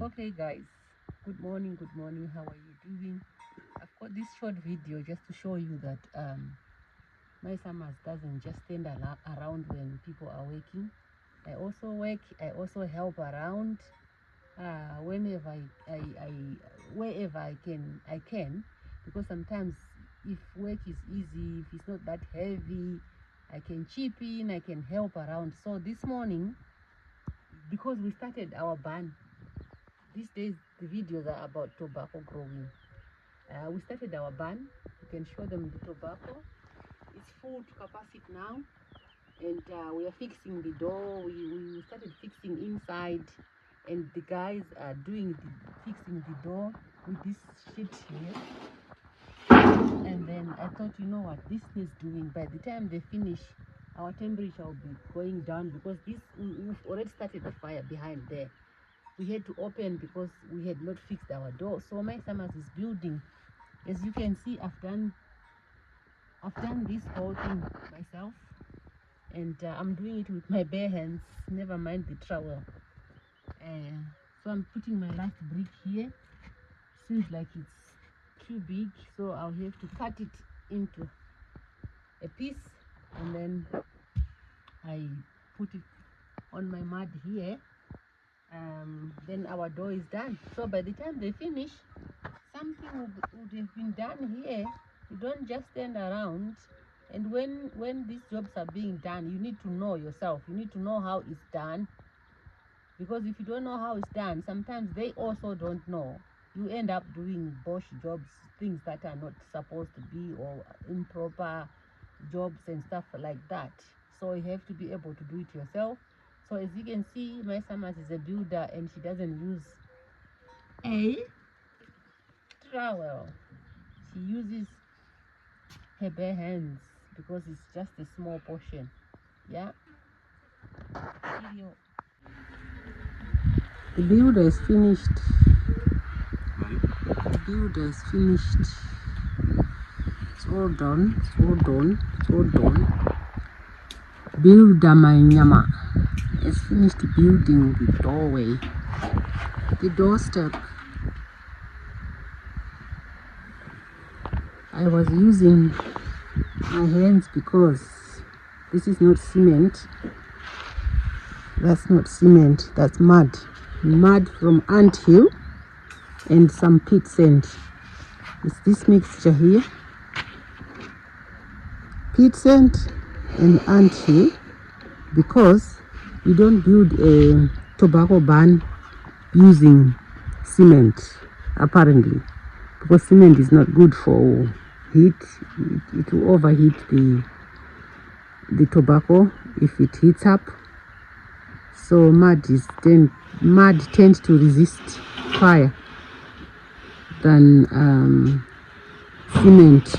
Okay guys, good morning, how are you doing? I've got this short video just to show you that my summers doesn't just stand around when people are working. I also work, I also help around whenever wherever I can, because sometimes if work is easy, if it's not that heavy, I can chip in, I can help around. So this morning, because we started our ban, these days the videos are about tobacco growing. We started our ban. You can show them the tobacco. It's full to capacity now, and we are fixing the door. We started fixing inside, and the guys are fixing the door with this sheet here. And then I thought, you know what, this needs doing. By the time they finish, our temperature will be going down, because we've already started the fire behind there. We had to open because we had not fixed our door. So my summers is building. As you can see, I've done this whole thing myself, and I'm doing it with my bare hands, never mind the trowel. So I'm putting my last brick here. Seems like it's too big, so I'll have to cut it into a piece, and then I put it on my mud here. Then our door is done. So by the time they finish, something would have been done here. You don't just stand around. And when these jobs are being done, you need to know yourself. You need to know how it's done, because if you don't know how it's done, sometimes they also don't know. You end up doing bush jobs, things that are not supposed to be, or improper jobs and stuff like that. So you have to be able to do it yourself. So as you can see, my Summers is a builder, and she doesn't use a trowel. She uses her bare hands, because it's just a small portion. Yeah. The builder is finished. The builder is finished. It's all done. It's all done. It's all done. Builder Manyama is finished building the doorway, the doorstep. I was using my hands because this is not cement. That's not cement, that's mud. Mud from anthill and some pit sand. It's this mixture here. Pit sand and anthill, because we don't build a tobacco barn using cement, apparently, because cement is not good for heat. It will overheat the tobacco if it heats up. So mud tends to resist fire than cement.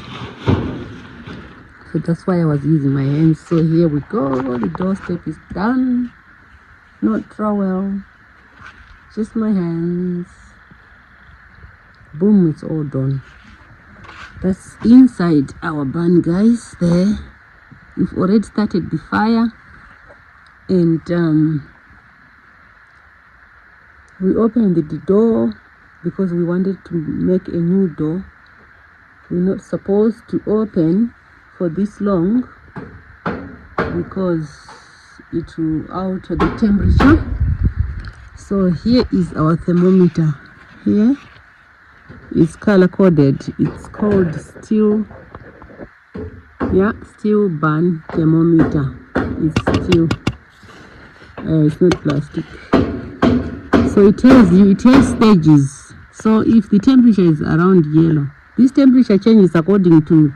So that's why I was using my hands. So here we go. The doorstep is done. Not trowel, just my hands. Boom, it's all done. That's inside our barn, guys. There, we've already started the fire, and we opened the door because we wanted to make a new door. We're not supposed to open for this long, because it will alter the temperature. So here is our thermometer. Here it's color coded. It's called steel barn thermometer. It's steel. It's not plastic. So it tells you, it has stages. So if the temperature is around yellow, this temperature changes according to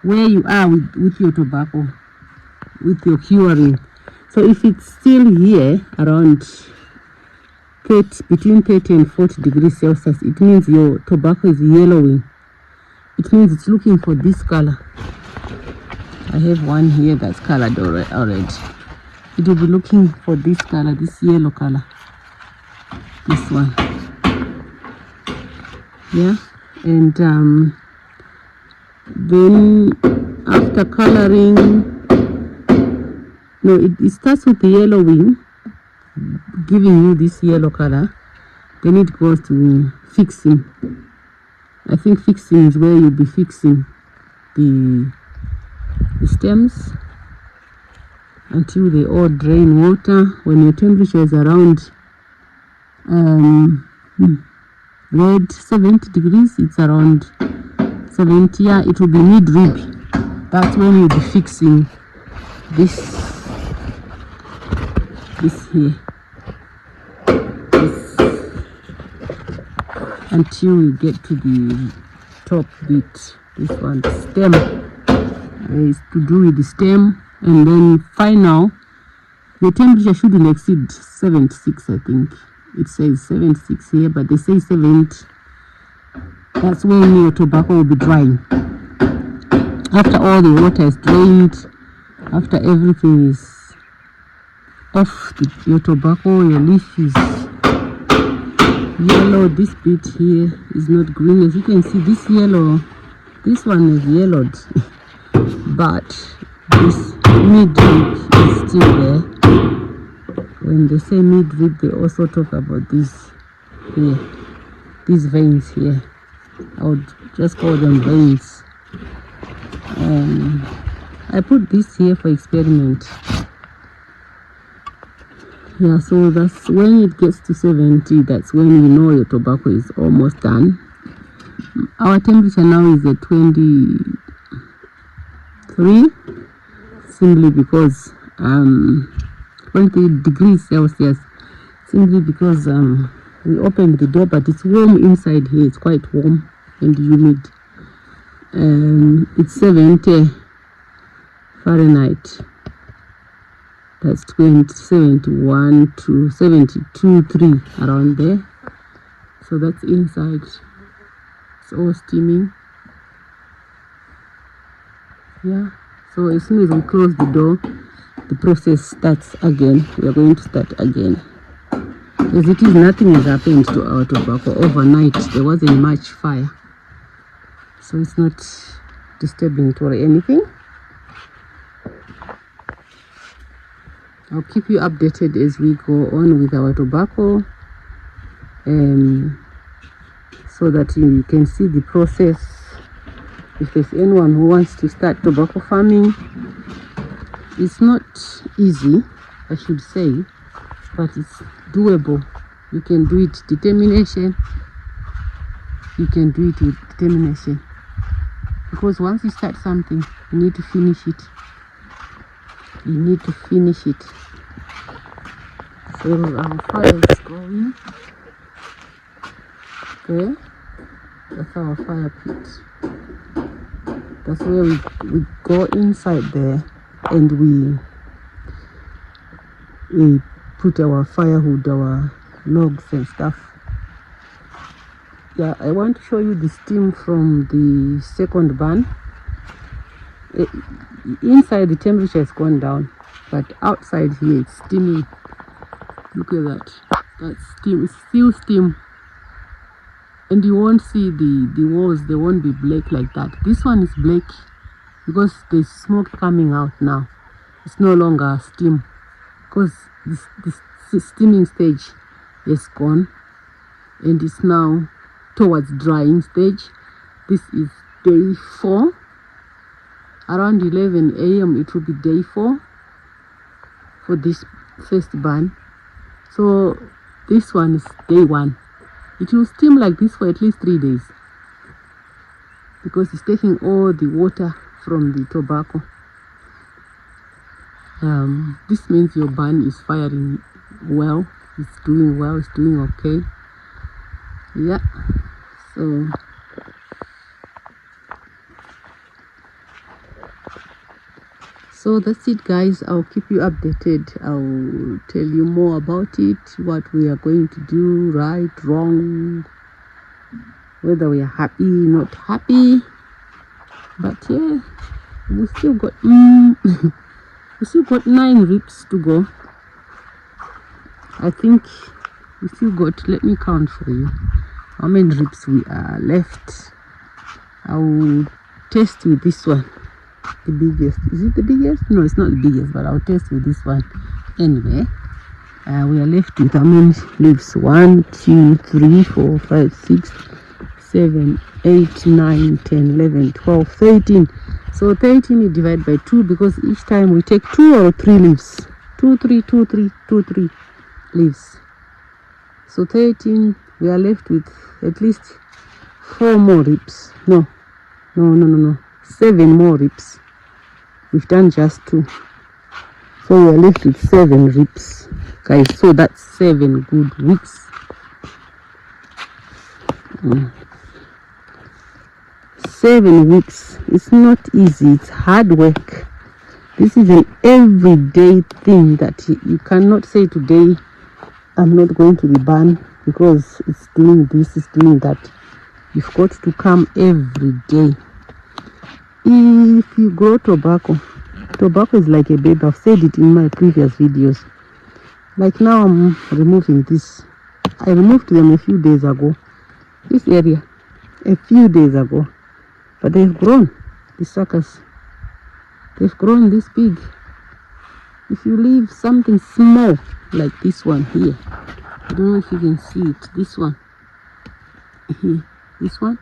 where you are with your tobacco, with your curing. So if it's still here around between 30 and 40 degrees Celsius, it means your tobacco is yellowing. It means it's looking for this color. I have one here that's colored already. It will be looking for this color, this yellow color. This one. Yeah. And then after coloring, no, it starts with the yellowing, giving you this yellow color. Then it goes to fixing. I think fixing is where you'll be fixing the stems until they all drain water. When your temperature is around red 70 degrees, it's around 70, yeah, it will be mid-rib. That's when you'll be fixing this here, until we get to the top bit. This one, the stem, is to do with the stem. And then final, the temperature shouldn't exceed 76, I think. It says 76 here, but they say 70. That's when your tobacco will be drying. After all the water is drained, after everything is off your tobacco, your leaf is yellow. This bit here is not green. As you can see, this yellow, this one is yellowed, but this mid-rib is still there. When they say mid-rib, they also talk about this here, these veins here. I would just call them veins. I put this here for experiment. Yeah, so that's when it gets to 70, that's when you know your tobacco is almost done. Our temperature now is at 23, simply because 20 degrees Celsius, simply because we opened the door, but it's warm inside here. It's quite warm and humid. It's 70 Fahrenheit. That's 71 to 72, 3 around there. So that's inside. It's all steaming. Yeah. So as soon as we close the door, the process starts again. We are going to start again. As it is, nothing has happened to our tobacco overnight. There wasn't much fire, so it's not disturbing it or anything. I'll keep you updated as we go on with our tobacco, so that you can see the process. If there's anyone who wants to start tobacco farming, it's not easy, I should say, but it's doable. You can do it. Determination. You can do it with determination. Because once you start something, you need to finish it. You need to finish it. So our fire is going. Okay. That's our fire pit. That's where we go inside there and we put our firewood, our logs and stuff. Yeah, I want to show you the steam from the second burn. Inside the temperature has gone down, but outside here it's steaming. Look at that. That's steam. It's still steam. And you won't see the walls, they won't be black like that. This one is black because there's smoke coming out now. It's no longer steam because this steaming stage is gone and it's now towards drying stage. This is day 4. Around 11 a.m. it will be day 4 for this first burn. So this one is day 1. It will steam like this for at least 3 days because it's taking all the water from the tobacco. This means your burn is firing well. It's doing well. It's doing okay. Yeah. So that's it, guys. I'll keep you updated. I'll tell you more about it, what we are going to do, right, wrong, whether we are happy, not happy. But yeah, we still got we still got 9 ribs to go. I think we still got, let me count for you how many ribs we are left. I'll test with this one. The biggest. Is it the biggest? No, it's not the biggest, but I'll test with this one anyway. We are left with how many leaves? 1, 2, 3, 4, 5, 6, 7, 8, 9, 10, 11, 12, 13. So 13 we divide by 2 because each time we take 2 or 3 leaves. 2, 3, 2, 3, 2, 3 leaves. So 13, we are left with at least 4 more ribs. No. 7 more ribs. We've done just 2. So we are left with 7 ribs. Guys, so that's 7 good weeks. 7 weeks. It's not easy. It's hard work. This is an everyday thing that you cannot say today I'm not going to the barn because it's doing this, it's doing that. You've got to come every day. If you grow tobacco is like a baby. I've said it in my previous videos. Like now I'm removing this. I removed them a few days ago. This area, a few days ago. But they've grown, the suckers. They've grown this big. If you leave something small, like this one here. I don't know if you can see it. This one. Here. This one.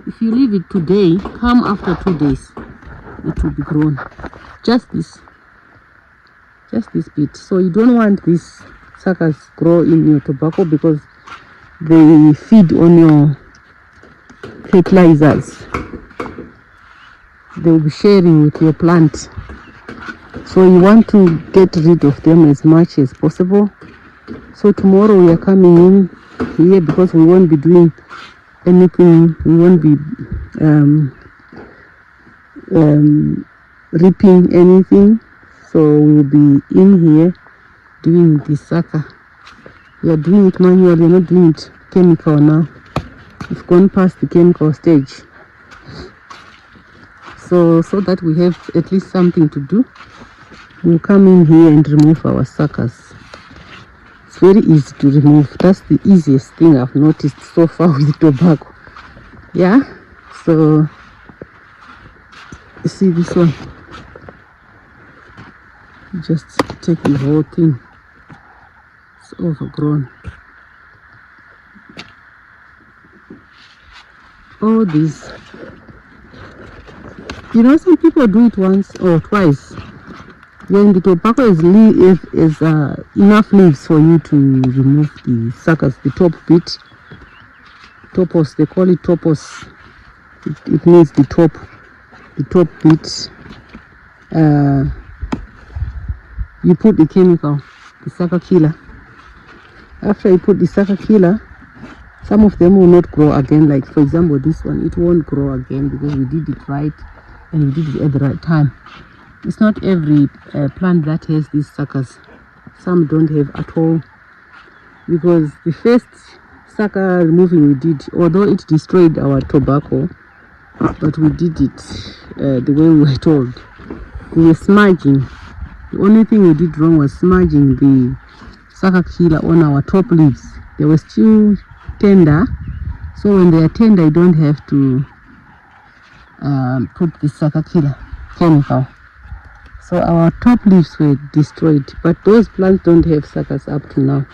If you leave it today, come after 2 days, it will be grown. Just this bit. So you don't want these suckers grow in your tobacco because they feed on your fertilizers. They will be sharing with your plant. So you want to get rid of them as much as possible. So tomorrow we are coming in here because we won't be doing anything. We won't be reaping anything. So we will be in here doing the sucker. We are doing it manually. We are not doing it chemical now. We've gone past the chemical stage. So that we have at least something to do, we'll come in here and remove our suckers. It's very easy to remove. That's the easiest thing I've noticed so far with tobacco. Yeah, so you see this one, just take the whole thing. It's overgrown. All these, you know, some people do it once or twice. When the tobacco is enough leaves for you to remove the suckers, the top bit, topos, they call it topos. It means the top bit. You put the chemical, the sucker killer. After you put the sucker killer, some of them will not grow again. Like for example, this one, it won't grow again because we did it right and we did it at the right time. It's not every plant that has these suckers. Some don't have at all, because the first sucker removing we did, although it destroyed our tobacco, but we did it the way we were told. We were smudging. The only thing we did wrong was smudging the sucker killer on our top leaves. They were still tender, so when they are tender you don't have to put the sucker killer chemical. So our top leaves were destroyed, but those plants don't have suckers up to now,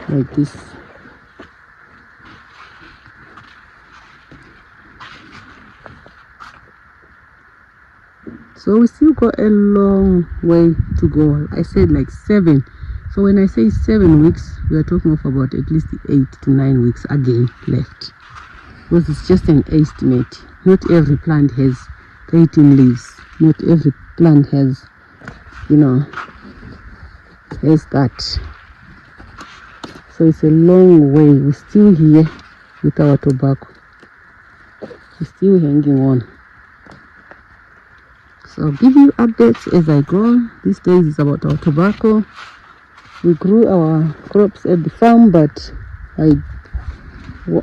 like this. So we still got a long way to go. I said like 7. So when I say 7 weeks, we are talking of about at least 8 to 9 weeks again left, because it's just an estimate. Not every plant has 13 leaves. Not every plant has, you know, has that. So it's a long way. We're still here with our tobacco. We're still hanging on. So I'll give you updates as I go. These days is about our tobacco. We grew our crops at the farm, but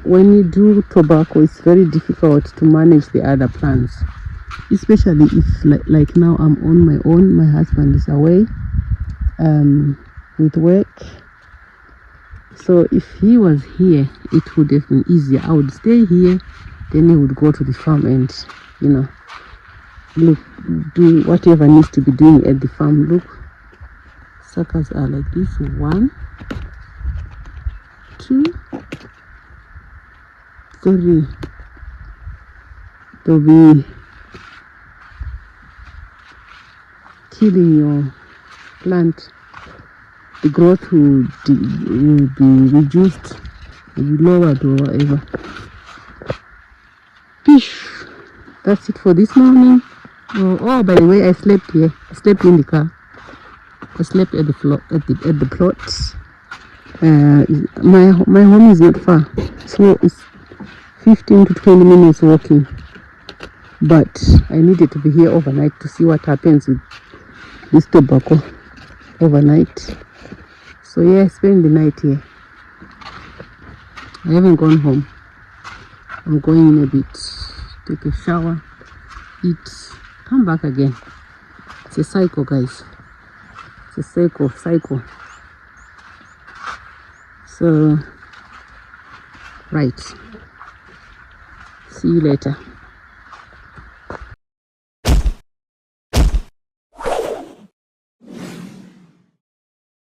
when you do tobacco, it's very difficult to manage the other plants, especially if like now I'm on my own. My husband is away with work. So if he was here, it would have been easier. I would stay here, then he would go to the farm and, you know, look, do whatever needs to be doing at the farm. Look, suckers are like this. 1, 2, 3. They'll be killing your plant. The growth will be reduced, will be lowered or whatever. Fish. That's it for this morning. Oh, by the way, I slept here. I slept in the car. I slept at the floor, at the plot. My home is not far, so it's 15 to 20 minutes walking. But I needed to be here overnight to see what happens with this tobacco overnight. So yeah, I spent the night here. I haven't gone home. I'm going in a bit, take a shower, eat, come back again. It's a cycle, guys. It's a cycle. So, right. See you later.